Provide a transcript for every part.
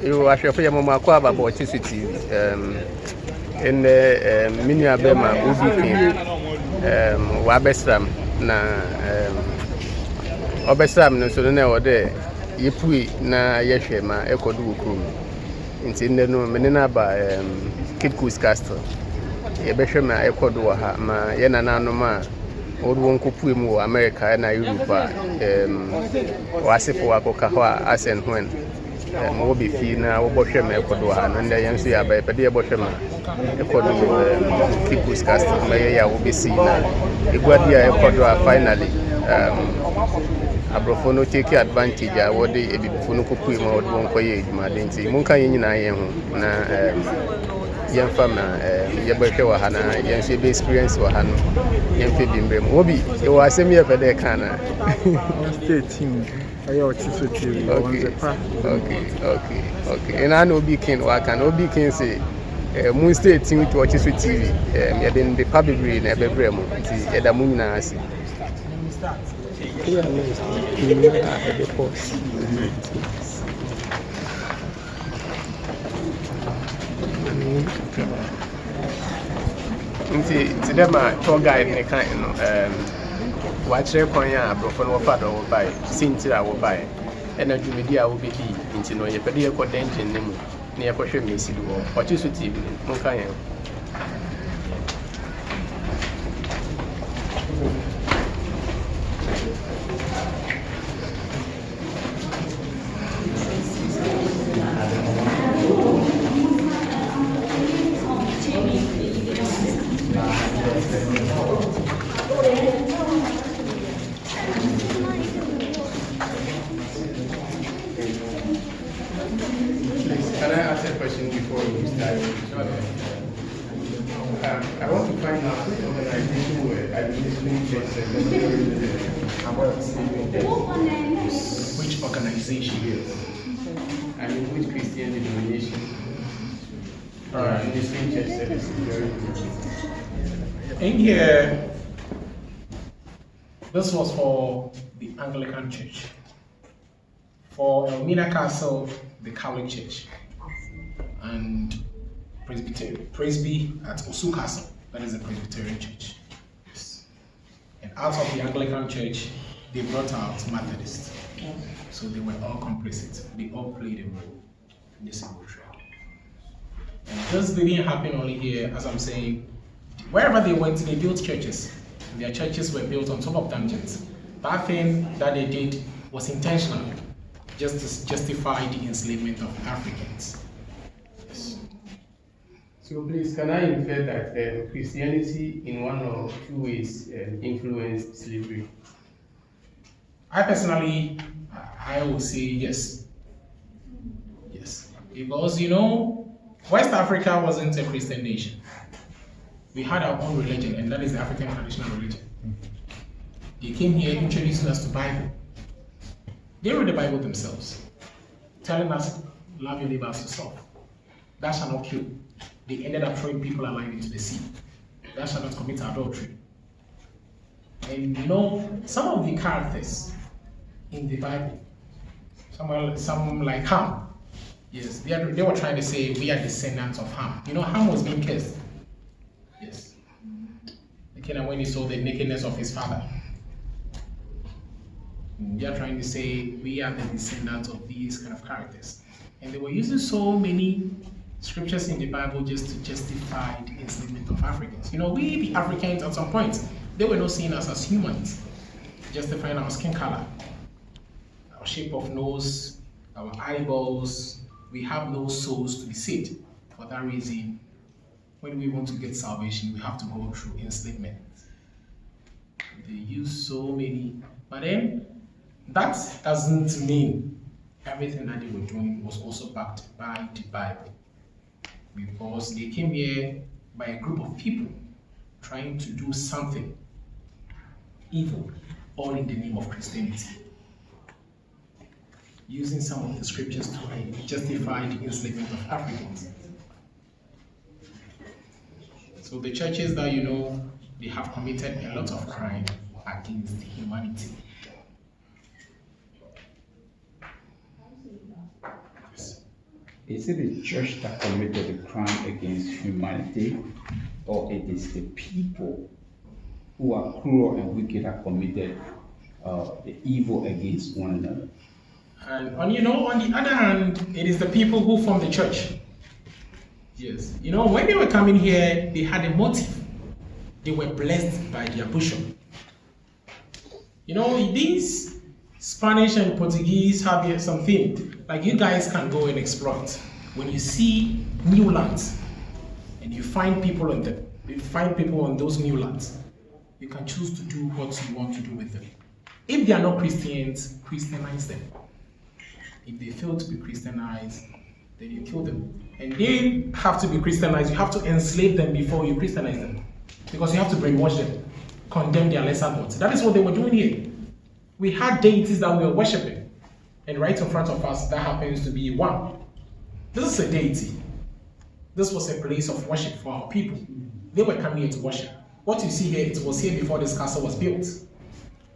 You are sure Mama Kwaba about TV. In the Minia Bema, Ubi Wabestram, na Obestram, no so no there. Yipui na Yeshe ma Ekodu Krum. In the no Menina by Cape Coast Castle. Yebeshe ma Ekodu ma Yena no ma. Old one could mu America and Europe wasifo akoka ho as and when mo be fi na wo bohwe ma ekodo ha no nda yenso ya ba pede bohwe ma ekodo people's castle me ya wo be si na eguadi a ekodo ha finally abrofo no take advantage a wo de ebibifo no kopu ma wo de won koye eduma de nti mun kan yin nyina yen ho na yemfa ma yebehwe wa ha na yenso be experience wa ha no yemfe bimbre mo bi e wo asemi e pede kana stay team ayo chiso TV okay and I know be king wa kan obi king say mun stay team to watch Chiso TV me den be pabibri na bebre mo nti e da mun nyina ase nti dem a tour guide ne kan no wachire kwan ya abrofo no fa do wo bai sintira wo bai ena dwumedi a wo bedi nti no ye pede ye ko denjin ne mu ne ye ko hwe mesi do wo Chiso TV mun kan ya Can I ask a question before you start? I want to find out which organization were administering churches. Which organization? Yes. I mean, which Christian denomination are administering church services during in here, this was for the Anglican Church. For Elmina Castle, the Catholic Church. And Presby at Osu Castle, that is the Presbyterian Church. Yes. And out of the Anglican Church, they brought out Methodists. So they were all complicit. They all played a role in the civil trade. And this didn't happen only here, as I'm saying. Wherever they went, they built churches. And their churches were built on top of dungeons. That thing that they did was intentional, just to justify the enslavement of Africans. So please, can I infer that Christianity in one or two ways influenced slavery? I personally, I would say yes. Yes. Because, West Africa wasn't a Christian nation. We had our own religion, and that is the African traditional religion. They came here introducing us to the Bible. They read the Bible themselves, telling us, love your neighbor as yourself. Thou shalt not kill. They ended up throwing people alive into the sea. Thou shalt not commit adultery. And some of the characters in the Bible, some like Ham, yes, they were trying to say we are descendants of Ham. Ham was being cursed. Yes. When he saw the nakedness of his father. They are trying to say we are the descendants of these kind of characters. And they were using so many scriptures in the Bible just to justify the enslavement of Africans. We, the Africans, at some point, they were not seeing us as humans, justifying our skin color, our shape of nose, our eyeballs. We have no souls to be saved. For that reason, when we want to get salvation, we have to go through enslavement. They use so many, but then that doesn't mean everything that they were doing was also backed by the Bible. Because they came here by a group of people trying to do something evil, all in the name of Christianity. Using some of the scriptures to justify the enslavement of Africans. So the churches that they have committed a lot of crime against humanity. Yes. Is it the church that committed the crime against humanity, or it is the people who are cruel and wicked that committed the evil against one another? And on the other hand, it is the people who form the church. Yes. When they were coming here, they had a motive. They were blessed by their bishop. These Spanish and Portuguese have here something like you guys can go and exploit. When you see new lands and you find people on them, you find people on those new lands, you can choose to do what you want to do with them. If they are not Christians, Christianize them. If they fail to be Christianized, then you kill them. And they have to be Christianized. You have to enslave them before you Christianize them. Because you have to brainwash them, condemn their lesser gods. That is what they were doing here. We had deities that we were worshipping. And right in front of us, that happens to be one. This is a deity. This was a place of worship for our people. They were coming here to worship. What you see here, it was here before this castle was built.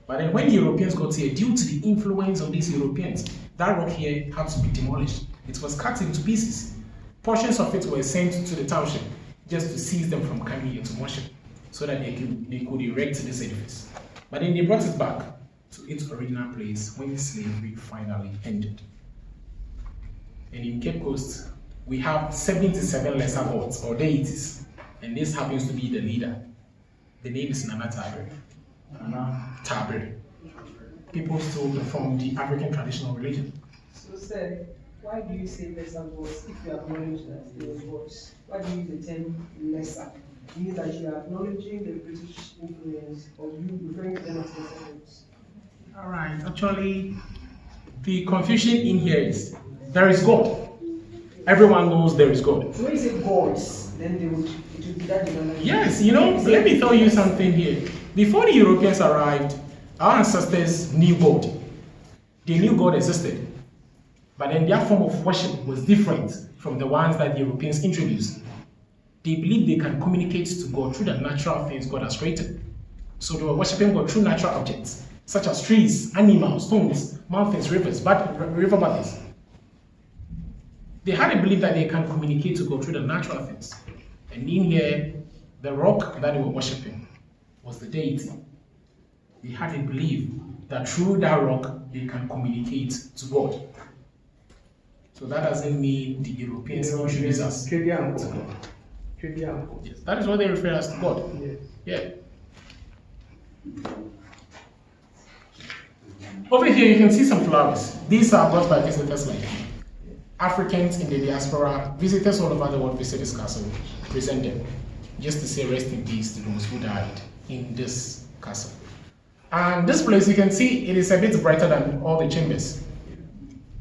But then when the Europeans got here, due to the influence of these Europeans, that rock here had to be demolished. It was cut into pieces. Portions of it were sent to the township just to seize them from coming here to worship, so that they could erect this edifice. But then they brought it back to its original place when slavery finally ended. And in Cape Coast, we have 77 lesser gods or deities, and this happens to be the leader. The name is Nana Tabere. Nana Tabere. People still perform the African traditional religion. So, sir, why do you say lesser gods if you acknowledge that they were gods? Why do you use the term lesser? It means that you are acknowledging the British influence, or you referring to them as lesser gods? All right. Actually, the confusion in here is there is God. Everyone knows there is God. So when you say gods, then it would be that denomination. Yes, let me tell you something here. Before the Europeans arrived, our ancestors knew God. They knew God existed. But then their form of worship was different from the ones that the Europeans introduced. They believed they can communicate to God through the natural things God has created. So they were worshiping God through natural objects, such as trees, animals, stones, mountains, rivers, river bodies. They had a belief that they can communicate to God through the natural things. And in here, the rock that they were worshiping was the deity. They had a belief that through that rock, they can communicate to God. So that doesn't mean the Europeans introduce us to God. Yes, that is what they refer as to God. Yeah. Over here, you can see some flowers. These are brought by visitors like Africans in the diaspora. Visitors all over the world visit this castle, present them, just to say rest in peace to those who died in this castle. And this place, you can see, it is a bit brighter than all the chambers.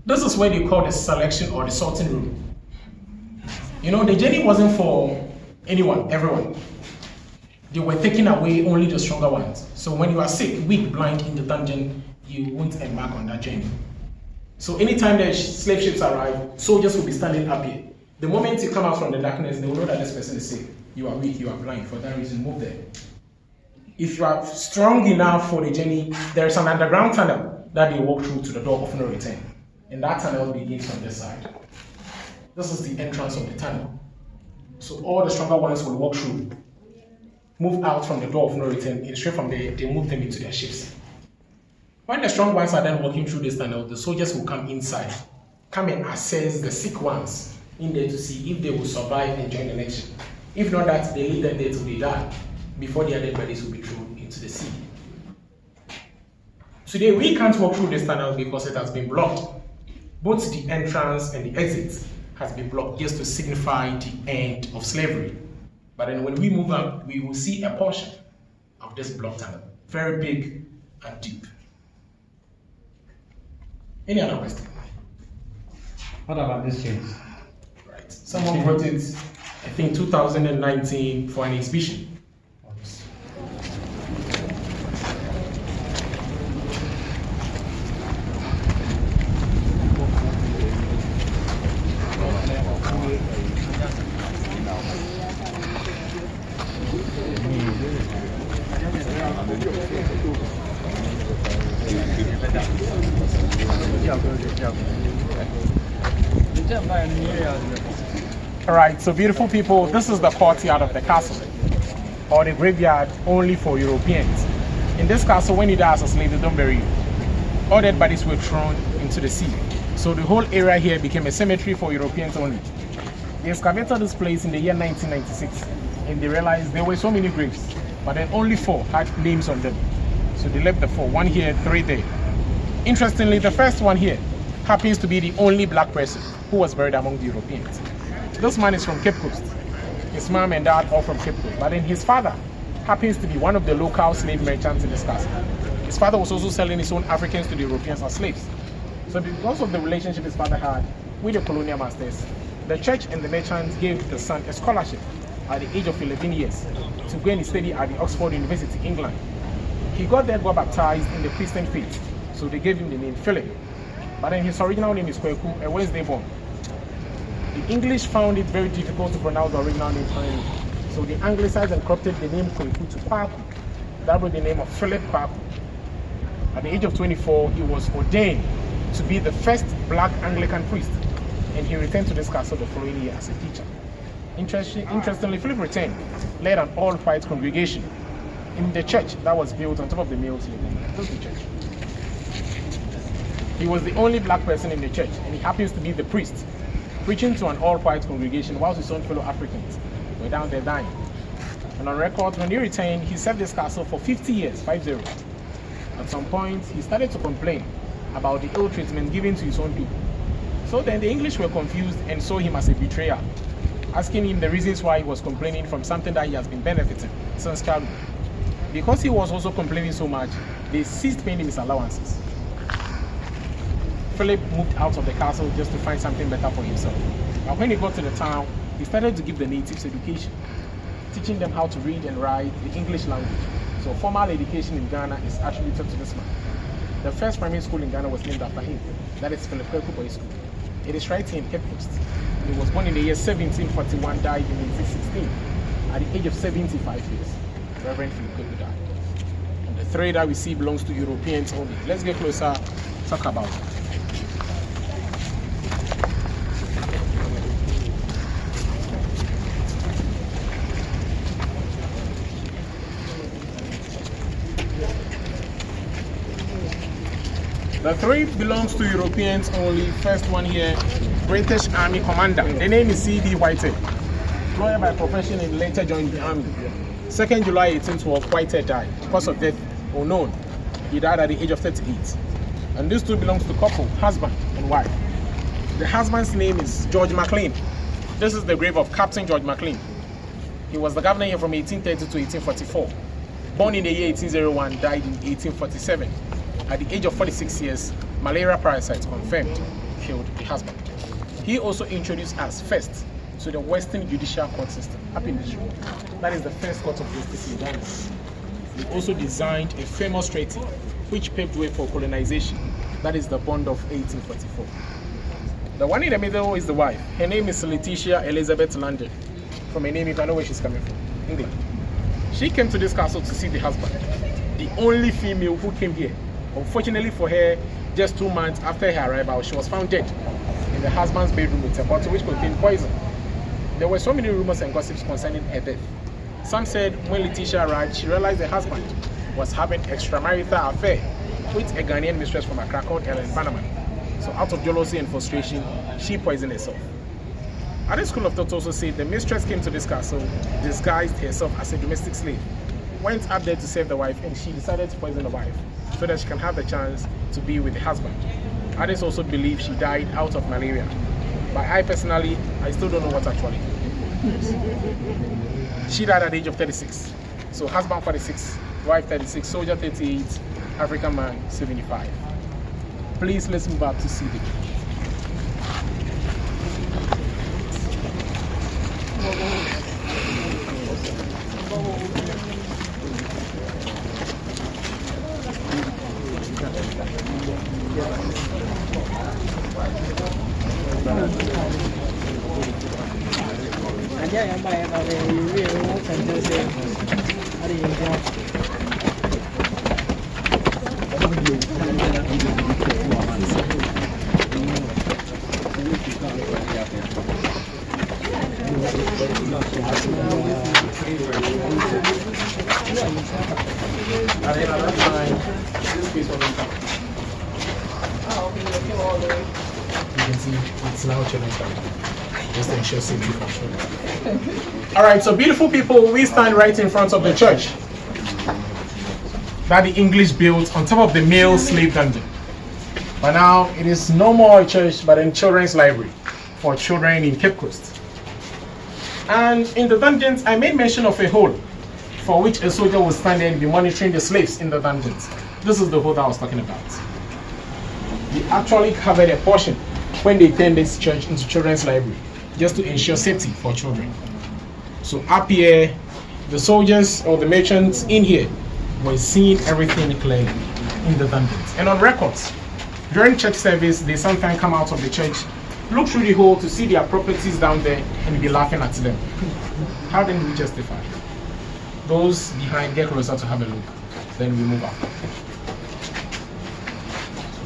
This is where they call the selection or the sorting room. The journey wasn't for anyone, everyone. They were taking away only the stronger ones. So when you are sick, weak, blind in the dungeon, you won't embark on that journey. So anytime the slave ships arrive, soldiers will be standing up here. The moment you come out from the darkness, they will know that this person is sick. You are weak, you are blind. For that reason, move there. If you are strong enough for the journey, there is an underground tunnel that they walk through to the door of no return. And that tunnel begins from this side. This is the entrance of the tunnel. So all the stronger ones will walk through, move out from the door of no return, and straight from there, they move them into their ships. When the strong ones are then walking through this tunnel, the soldiers will come inside, come and assess the sick ones in there to see if they will survive and join the next ship. If not that, they leave them there till they die, before their dead bodies will be thrown into the sea. Today, we can't walk through this tunnel because it has been blocked. Both the entrance and the exit has been blocked just to signify the end of slavery. But then when we move up, we will see a portion of this blocked tunnel, very big and deep. Any other question? What about this change? Right. Someone brought it, I think, 2019 for an exhibition. All right, so beautiful people, this is the courtyard of the castle, or the graveyard only for Europeans. In this castle, when you die as a slave, they don't bury you. All dead bodies were thrown into the sea. So the whole area here became a cemetery for Europeans only. They excavated this place in the year 1996, and they realized there were so many graves, but then only 4 had names on them. So they left the 4, 1 here, 3 there. Interestingly, the first one here happens to be the only black person who was buried among the Europeans. This man is from Cape Coast. His mom and dad are from Cape Coast, but then his father happens to be one of the local slave merchants in this castle. His father was also selling his own Africans to the Europeans as slaves. So because of the relationship his father had with the colonial masters, the church and the merchants gave the son a scholarship at the age of 11 years to go and study at the Oxford University, England. He got baptized in the Christian faith, so they gave him the name Philip. But then his original name is Kweku, a Wednesday born. The English found it very difficult to pronounce the original name finally, so they anglicized and corrupted the name Kweku to Kwaku. That was the name of Philip Kwaku. At the age of 24, he was ordained to be the first black Anglican priest, and he returned to this castle the following year as a teacher. Interestingly, Philip returned, led an all-white congregation in the church that was built on top of the mill slave. This is the church. He was the only black person in the church, and he happens to be the priest, preaching to an all-white congregation whilst his own fellow Africans were down there dying. And on record, when he returned, he served this castle for 50 years, 50. At some point, he started to complain about the ill treatment given to his own people. So then the English were confused and saw him as a betrayer, asking him the reasons why he was complaining from something that he has been benefiting since childhood. Because he was also complaining so much, they ceased paying him his allowances. Philip moved out of the castle just to find something better for himself. But when he got to the town, he started to give the natives education, teaching them how to read and write the English language. So formal education in Ghana is attributed to this man. The first primary school in Ghana was named after him. That is Philip Kweku Boys School. It is right here in Cape Coast. He was born in the year 1741, died in 1816. At the age of 75 years, Reverend Philip Kweku died. And the 3 that we see belongs to Europeans only. Let's get closer, talk about it. The 3 belongs to Europeans only. First one here, British Army Commander. The name is C.B. Whitehead. Lawyer by profession and later joined the army. 2nd July 1812, Whitehead died. Cause of death unknown. He died at the age of 38. And these 2 belongs to couple, husband and wife. The husband's name is George McLean. This is the grave of Captain George McLean. He was the governor here from 1830 to 1844. Born in the year 1801, died in 1847. At the age of 46 years, malaria parasites confirmed killed the husband. He also introduced us first to the Western judicial court system up in this room. That is the first court of justice in Ghana. He also designed a famous treaty which paved way for colonization. That is the Bond of 1844. The one in the middle is the wife. Her name is Letitia Elizabeth London. From her name, you can know where she's coming from, England. She came to this castle to see the husband, the only female who came here. Unfortunately for her, just 2 months after her arrival, she was found dead in the husband's bedroom with a bottle which contained poison. There were so many rumors and gossips concerning her death. Some said when Letitia arrived, she realized the husband was having extramarital affair with a Ghanaian mistress from Accra called Ellen Panama. So out of jealousy and frustration, she poisoned herself. Other school of thought also said the mistress came to this castle, disguised herself as a domestic slave, went up there to save the wife, and she decided to poison the wife so that she can have the chance to be with the husband. Others also believe she died out of malaria. But I personally, I still don't know what actually. She died at the age of 36. So husband 46, wife 36, soldier 38, African man 75. Please let's move up to see the judge. And then at that time, this space wasn't covered. You can see it's now children's garden. Just to ensure safety for children. All right, so beautiful people, we stand right in front of the church that the English built on top of the male slave dungeon. But now it is no more a church, but a children's library for children in Cape Coast. And in the dungeons, I made mention of a hole for which a soldier would stand there and be monitoring the slaves in the dungeons. This is the hole that I was talking about. We actually covered a portion when they turned this church into children's library, just to ensure safety for children. So up here, the soldiers or the merchants in here were seeing everything clearly in the dungeons. And on records, during church service, they sometimes come out of the church, look through the hole to see their properties down there and be laughing at them. How then do we justify? Those behind, get closer to have a look. Then we move up.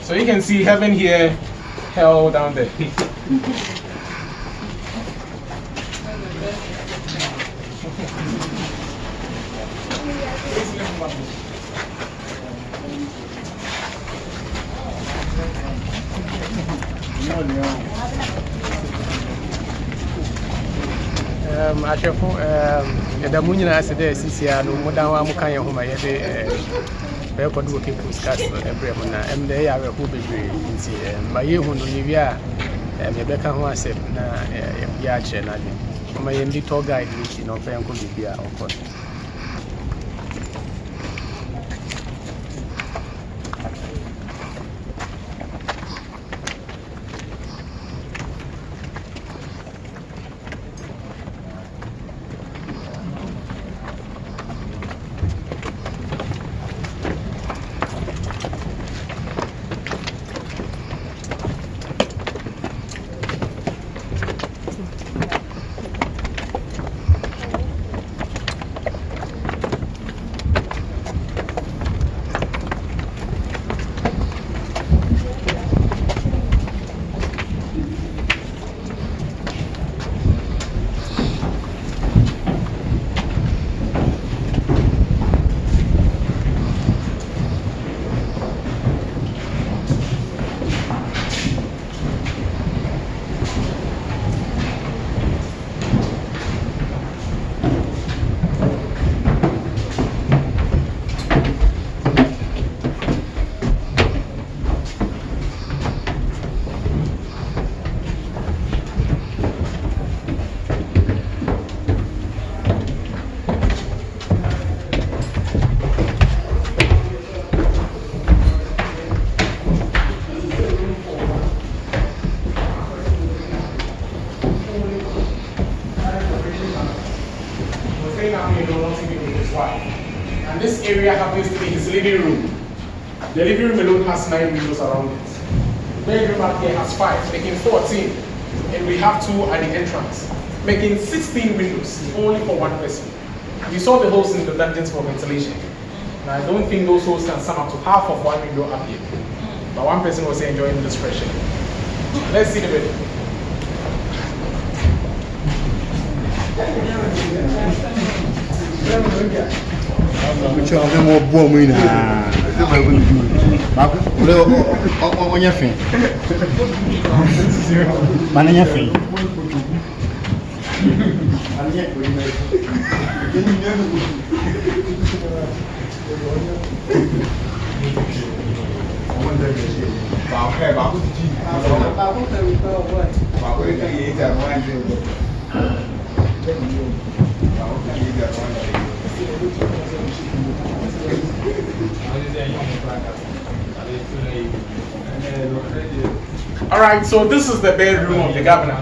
So you can see heaven here, hell down there. Ashefo yɛda mu nyinaa sɛ dɛ sisi a no modan wa muka yɛn ho ma yɛde bɛkɔ do Cape Coast Castle ɛbrɛ mu na ɛmdɛ yɛ awerɛho bebree nti ma yɛhu no ne wie a yɛbɛka ho asɛm na yɛ akyerɛ no ade ma yɛndi tour guide no akyi na ɔmfa yɛnkɔ biribi a ɔkɔ no. And this area happens to be his living room. The living room alone has 9 windows around it. The bedroom up here has 5, making 14. And we have 2 at the entrance, making 16 windows, only for one person. You saw the holes in the dungeons for ventilation. And I don't think those holes can sum up to half of one window up here. But one person was enjoying this fresh air. Let's see the bedroom. Which of them were born in on your feet. Man, on your feet. All right, so this is the bedroom of the governor.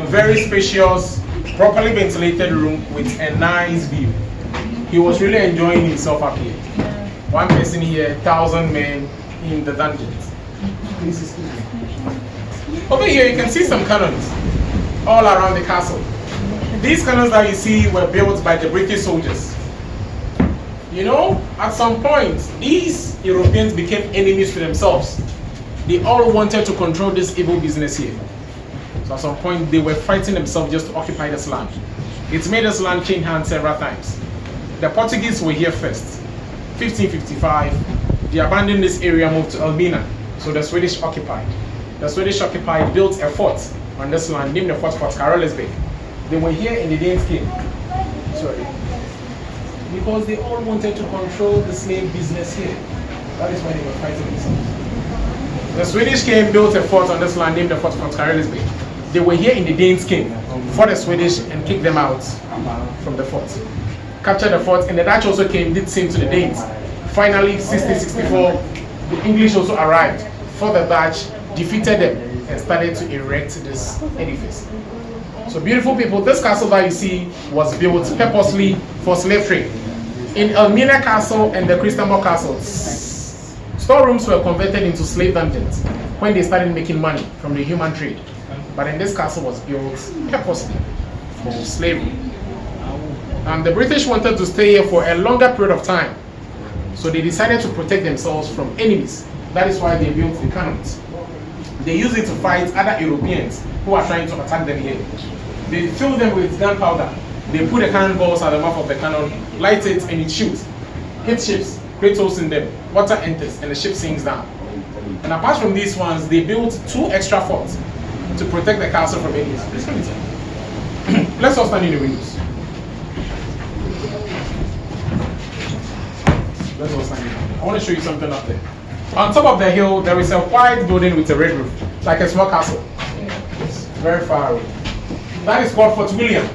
Very spacious, properly ventilated room with a nice view. He was really enjoying himself up here. One person here, 1,000 men in the dungeons. Please excuse me. Over here, you can see some cannons all around the castle. These cannons that you see were built by the British soldiers. You know, at some point, these Europeans became enemies to themselves. They all wanted to control this evil business here. So at some point, they were fighting themselves just to occupy this land. It's made this land change hands several times. The Portuguese were here first. 1555, they abandoned this area, moved to Elmina. So the Swedish occupied. The Swedish occupied built a fort on this land, named the fort Fort Carolsberg. They were here in the Danes came. Sorry. Because they all wanted to control the slave business here. That is why they were fighting themselves. The Swedish came, built a fort on this land, named the fort Fort Carolsberg. They were here in the Danes came, fought the Swedish and kicked them out from the fort. Captured the fort, and the Dutch also came, did the same to the Danes. Finally, 1664, the English also arrived, fought the Dutch, defeated them, and started to erect this edifice. So beautiful people, this castle that you see was built purposely for slave trade. In Elmina Castle and the Christambol Castle, storerooms were converted into slave dungeons when they started making money from the human trade. But in this castle was built purposely for slavery. The British wanted to stay here for a longer period of time. So they decided to protect themselves from enemies. That is why they built the cannons. They use it to fight other Europeans who are trying to attack them here. They fill them with gunpowder. They put the cannonballs at the mouth of the cannon, light it, and it shoots. Hit ships, create holes in them, water enters, and the ship sinks down. And apart from these ones, they built 2 extra forts to protect the castle from enemies. Please come inside. Let's all stand in the windows. Let's all stand in. I want to show you something up there. On top of the hill, there is a white building with a red roof, like a small castle. It's very far away. That is called Fort William.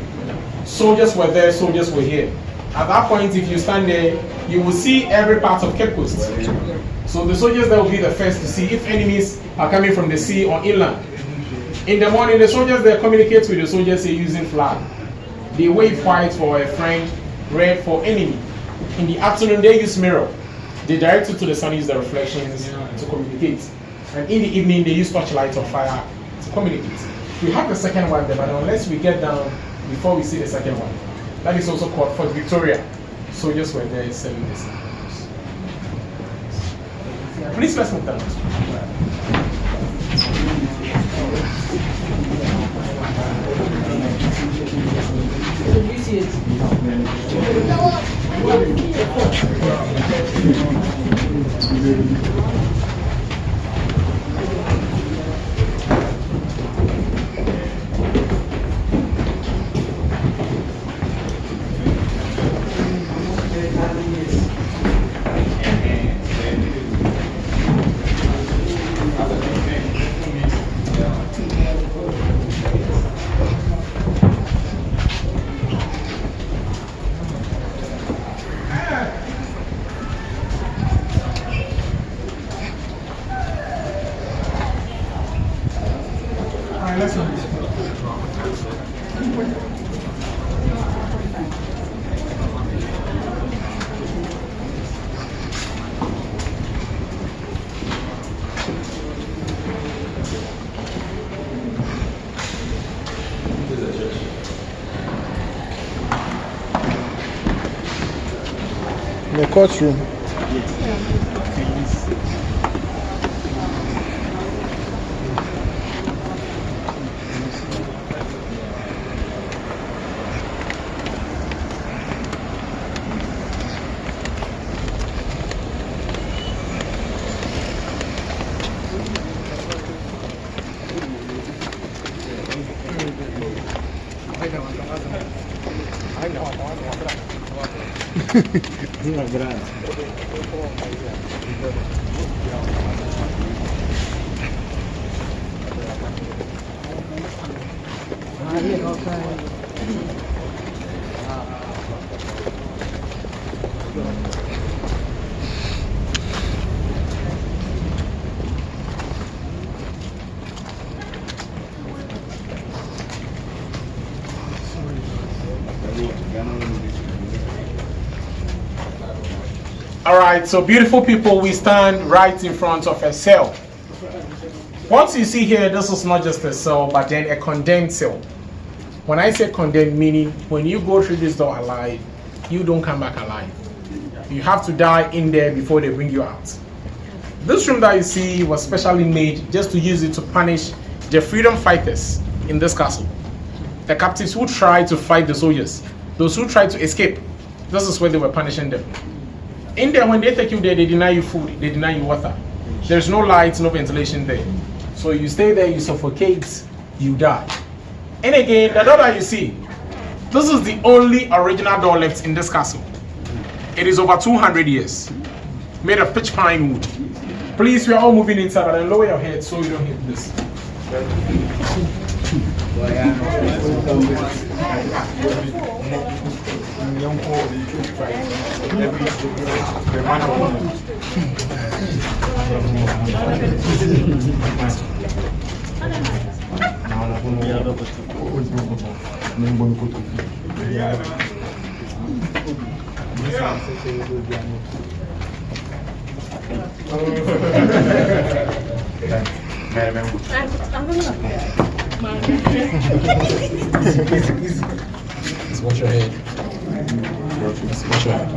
Soldiers were there, soldiers were here. At that point, if you stand there, you will see every part of Cape Coast. So the soldiers there will be the first to see if enemies are coming from the sea or inland. In the morning, the soldiers there communicate with the soldiers here using flag. They wave white for a friend, red for enemy. In the afternoon, they use mirror. They direct it to the sun, use the reflections to communicate. And in the evening, they use torchlight or fire to communicate. We have the second one there, but unless we get down before we see the second one. That is also called Fort Victoria. Soldiers were there selling this. Please let's move down. The courtroom. Alright, so beautiful people, we stand right in front of a cell. What you see here, this is not just a cell, but then a condemned cell. When I say condemned, meaning when you go through this door alive, you don't come back alive. You have to die in there before they bring you out. This room that you see was specially made just to use it to punish the freedom fighters in this castle. The captives who tried to fight the soldiers, those who tried to escape, this is where they were punishing them. In there, when they take you there, they deny you food, they deny you water. There's no lights, no ventilation there. So you stay there, you suffocate, you die. And again, the door that you see, this is the only original door left in this castle. It is over 200 years, made of pitch pine wood. Please, we are all moving inside, but then lower your head so you don't hit this. Just watch your head. Just watch your head.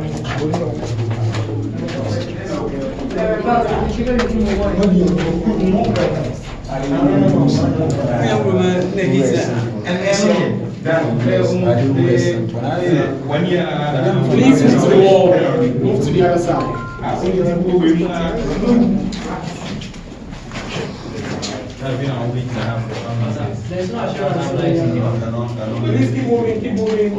Please move to the wall. Move to the other side. There's no assurance. Please keep moving, keep moving.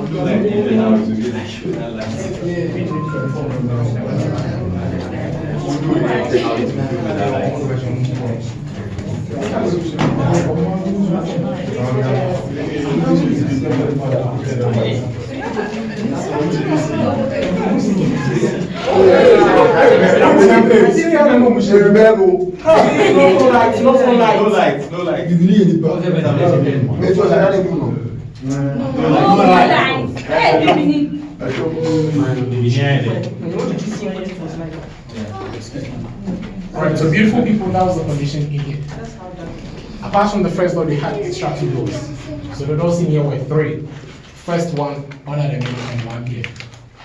Alright, so beautiful people, that was the condition in here. Apart from the first door, they had extra 2 doors. So the doors in here were 3. First one under the middle and one here.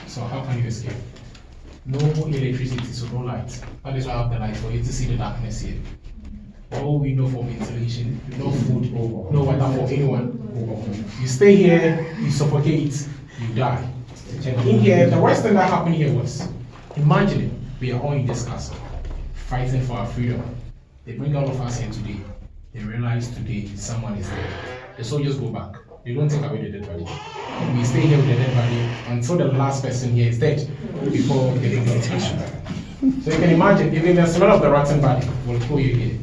So how can you escape? No electricity, so no light. That is why I have the light for you to see the darkness here. All we know for ventilation, no food, no water for anyone. You stay here, you suffocate, you die. In here, the worst thing that happened here was, imagine we are all in this castle, fighting for our freedom. They bring all of us here today. They realize today someone is dead. The soldiers go back. They don't take away the dead body. We stay here with the dead body until the last person here is dead before they bring the attention. So you can imagine, even the smell of the rotten body will pull you here.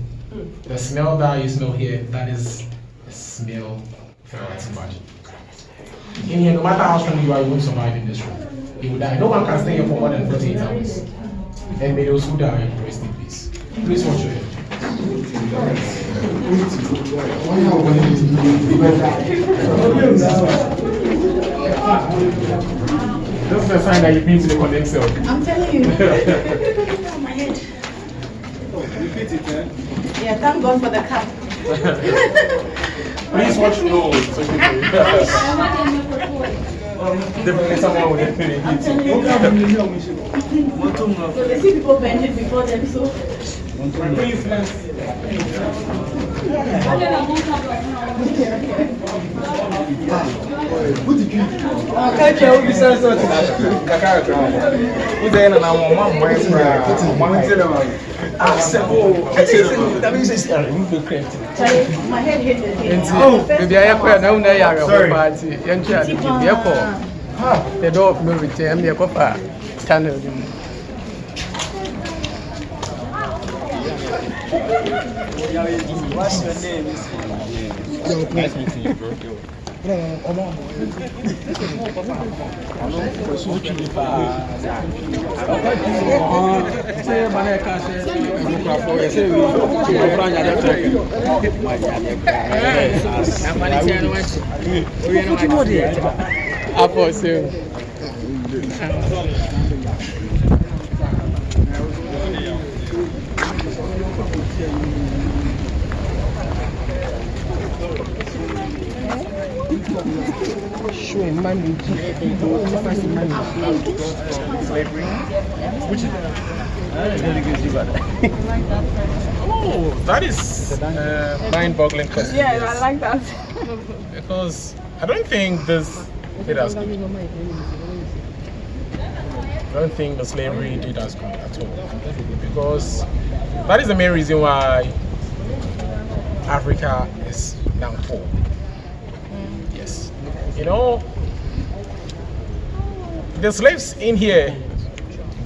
The smell that you smell here, that is the smell of a rotten body. In here, no matter how strong you are, you won't survive in this room. You will die. No one can stay here for more than 48 hours. And may those who die rest in peace. Please watch your head. This is a sign that you've been to the connect cell. I'm telling you. Oh, my head. Repeat it, eh? Yeah, thank God for the cup. Please watch. No, it's okay. Definitely someone will definitely hit you. So they see people bending before them, so. Please, let's. My head hit the thing. Maybe I have now party. The door of no return, me a copper channel. What's your name? Nice meeting you, bro. Oh, that is mind-boggling question. Yeah, I like that. Because I don't think this did us good. I don't think the slavery did us good at all. Because that is the main reason why Africa is now poor. Yes. You know, the slaves in here,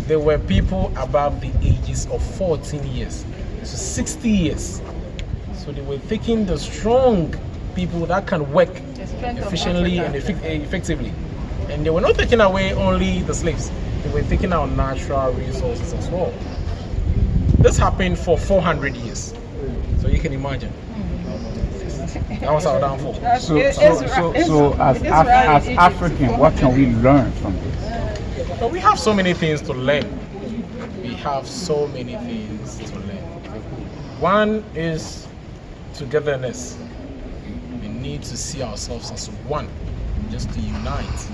they were people above the ages of 14 years to 60 years. So they were taking the strong people that can work efficiently and effectively. And they were not taking away only the slaves, they were taking our natural resources as well. This happened for 400 years. So you can imagine. That was our downfall. So as African, what can we learn from this? But we have so many things to learn. We have so many things to learn. One is togetherness. We need to see ourselves as one, just to unite.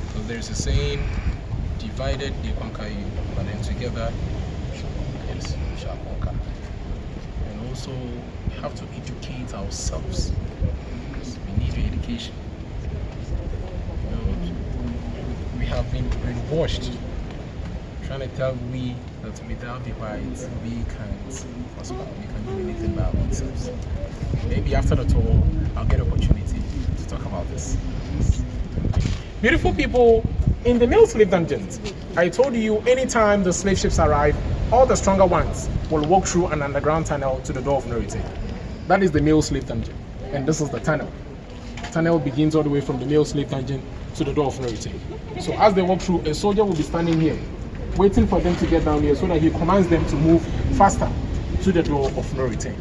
Because there's a saying, divided they conquer you, but then together we shall conquer. And also we have to educate ourselves. We need education. You know, we have been brainwashed, trying to tell we that without the white we can't prosper, we can't do anything by ourselves. Maybe after the tour I'll get an opportunity to talk about this. Beautiful people, in the male slave dungeons, I told you anytime the slave ships arrive, all the stronger ones will walk through an underground tunnel to the door of no return. That is the male slave dungeon, and this is the tunnel. The tunnel begins all the way from the male slave dungeon to the door of no return. So as they walk through, a soldier will be standing here, waiting for them to get down here so that he commands them to move faster to the door of no return.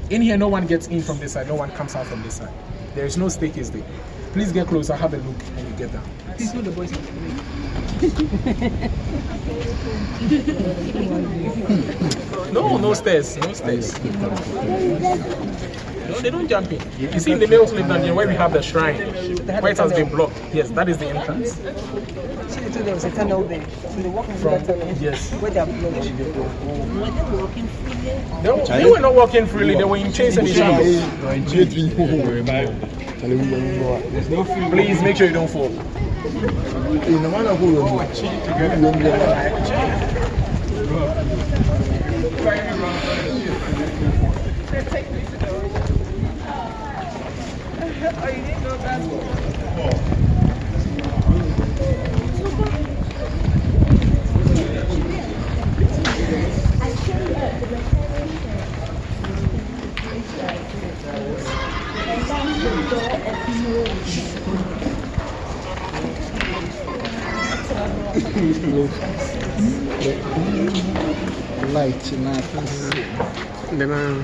In here, no one gets in from this side, no one comes out from this side. There is no staircase there. Please get closer, have a look, and you get down. Please know the boys are No stairs, no stairs. No, they don't jump in. You see in the male slave dungeon where we have the shrine, where it has been blocked. Yes, that is the entrance. So there was a tunnel there. So they walk through that tunnel. Yes. Where they are blocked. They were not walking freely, they were in chains and in shackles. Please make sure you don't fall. Light, not back below.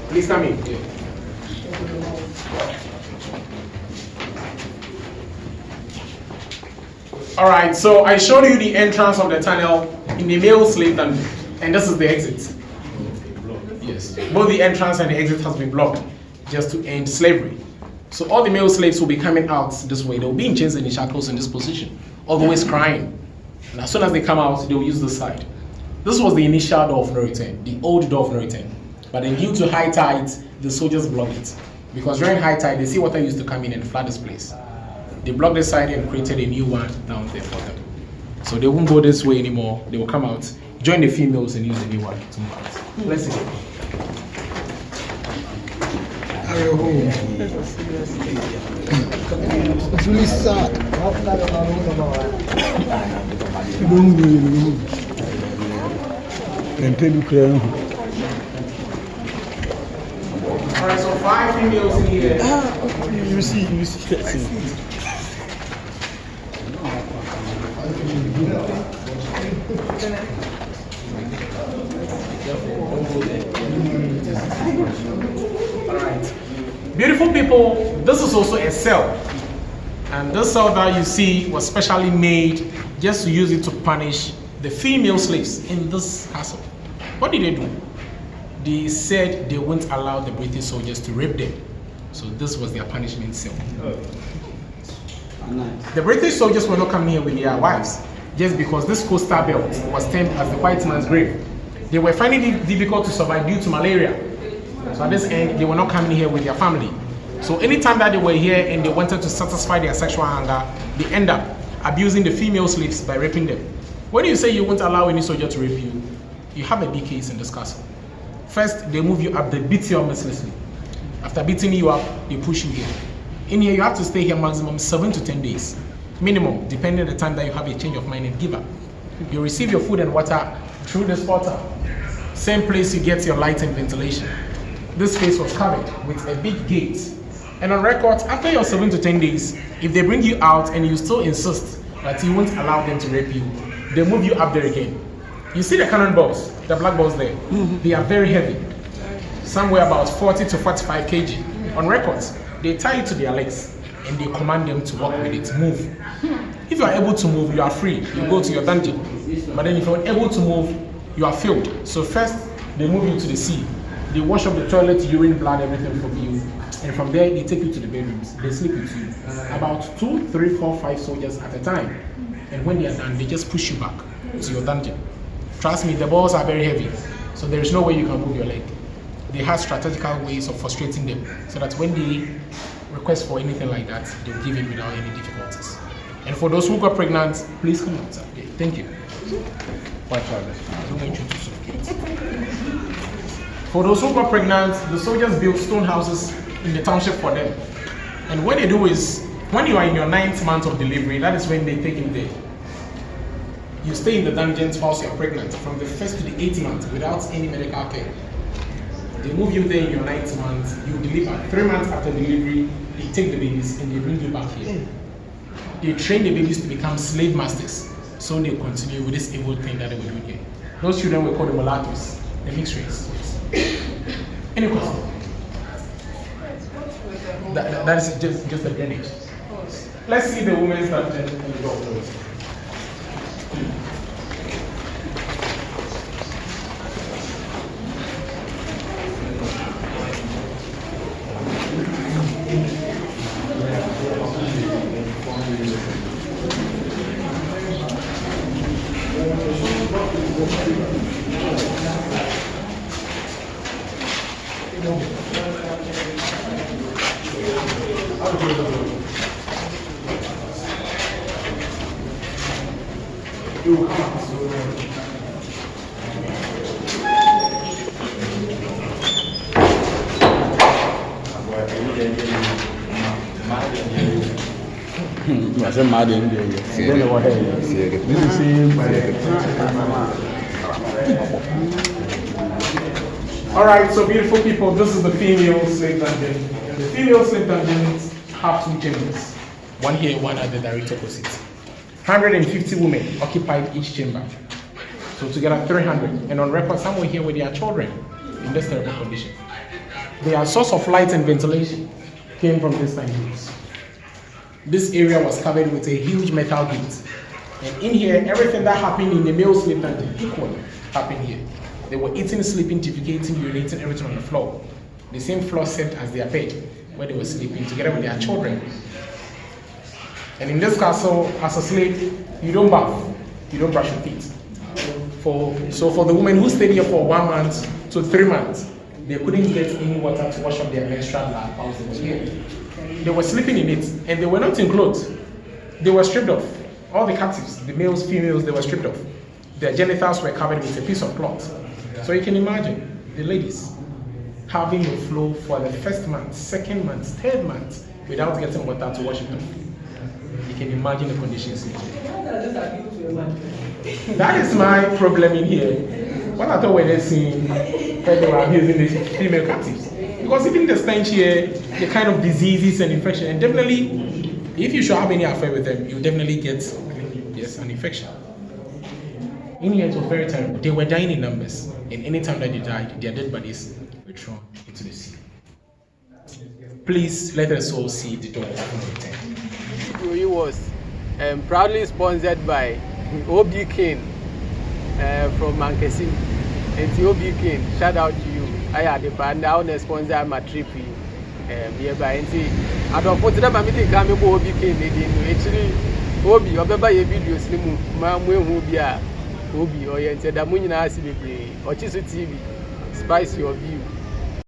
Please come in. All right, so I showed you the entrance of the tunnel in the male slave dungeon, and this is the exit. Yes, both the entrance and the exit has been blocked just to end slavery. So all the male slaves will be coming out this way. They will be in chains and in shackles in this position, always crying. And as soon as they come out, they will use this side. This was the initial door of no return, the old door of no return. But then due to high tides, the soldiers blocked it. Because during high tide, the sea water used to come in and flood this place. They blocked this side and created a new one down there for them. So they won't go this way anymore. They will come out, join the females and use the new one to move out. Let's see. It's really sad. Alright, so 5 females in here. You see. Alright. Beautiful people, this is also a cell. And this cell that you see was specially made just to use it to punish the female slaves in this castle. What did they do? They said they wouldn't allow the British soldiers to rape them. So this was their punishment cell. The British soldiers were not coming here with their wives. just because this coastal belt was termed as the white man's grave. They were finding it difficult to survive due to malaria. So at this end, they were not coming here with their family. So anytime that they were here and they wanted to satisfy their sexual hunger, they end up abusing the female slaves by raping them. When you say you won't allow any soldier to rape you, you have a big case in this castle. First, they move you up, they beat you up mercilessly. After beating you up, they push you here. In here, you have to stay here maximum 7 to 10 days. Minimum, depending on the time that you have a change of mind and give up. You receive your food and water through this portal. Same place you get your light and ventilation. This space was covered with a big gate. And on record, after your 7 to 10 days, if they bring you out and you still insist that you won't allow them to rape you, they move you up there again. You see the cannonballs, the black balls there? They are very heavy. Somewhere about 40 to 45 kg. On records, they tie it to their legs and they command them to walk with it, move. If you are able to move, you are free. You go to your dungeon. But then if you are able to move, you are failed. So first, they move you to the sea. They wash up the toilet, urine, blood, everything from you. And from there, they take you to the bedrooms. They sleep with you. About 2, 3, 4, 5 soldiers at a time. And when they are done, they just push you back to your dungeon. Trust me, the balls are very heavy. So there is no way you can move your leg. They have strategical ways of frustrating them so that when they request for anything like that, they'll give it without any difficulties. And for those who got pregnant, please come outside. Okay, thank you. I don't want you to suffocate. For those who got pregnant, the soldiers built stone houses in the township for them. And what they do is, when you are in your 9th month of delivery, that is when they take you there. You stay in the dungeons whilst you are pregnant, from the 1st to the 8th month without any medical care. They move you there in your 9th month, you deliver. 3 months after delivery, they take the babies and they bring you back here. They train the babies to become slave masters, so they continue with this evil thing that they were doing here. Those children were called the mulattoes, the mixed race. Any question? That is just a drainage. Let's see the women's dungeon and the door. All right, so beautiful people, this is the female slave dungeon. The female slave dungeons have 2 chambers. One here, one at the direct opposite. 150 women occupied each chamber. So together 300. And on record, some were here with their children in this terrible condition. Their source of light and ventilation came from this time use. This area was covered with a huge metal gate. And in here, everything that happened in the male slave dungeon equally happened here. They were eating, sleeping, defecating, urinating, everything on the floor. The same floor served as their bed, where they were sleeping together with their children. And in this castle, as a slave, you don't bath, you don't brush your teeth. So for the women who stayed here for 1 month to 3 months, they couldn't get any water to wash up their menstrual blood whilst they were here. They were sleeping in it, and they were not in clothes. They were stripped off. All the captives, the males, females, they were stripped off. Their genitals were covered with a piece of cloth. So you can imagine the ladies having the flow for the 1st month, 2nd month, 3rd month without getting water to wash it off. You can imagine the conditions in here. That is my problem in here. What I thought we were seeing that they were abusing the female captives. Because even the stench here, the kind of diseases and infection, and definitely, if you should have any affair with them, you definitely get an infection. In here, it was very terrible. They were dying in numbers, and any time that they died, their dead bodies were thrown into the sea. Please let us all see the door open. He was proudly sponsored by O.B. King from Mankesim. And O.B. King, shout out to you. I had the band now, the sponsor my trip nearby. And I don't put them a meeting coming O.B. King. Actually, Obi obeba ye videos ni mu ma mu ehu bi a Obi oye nteda mu nyina ase bebre Ochisu TV spice your view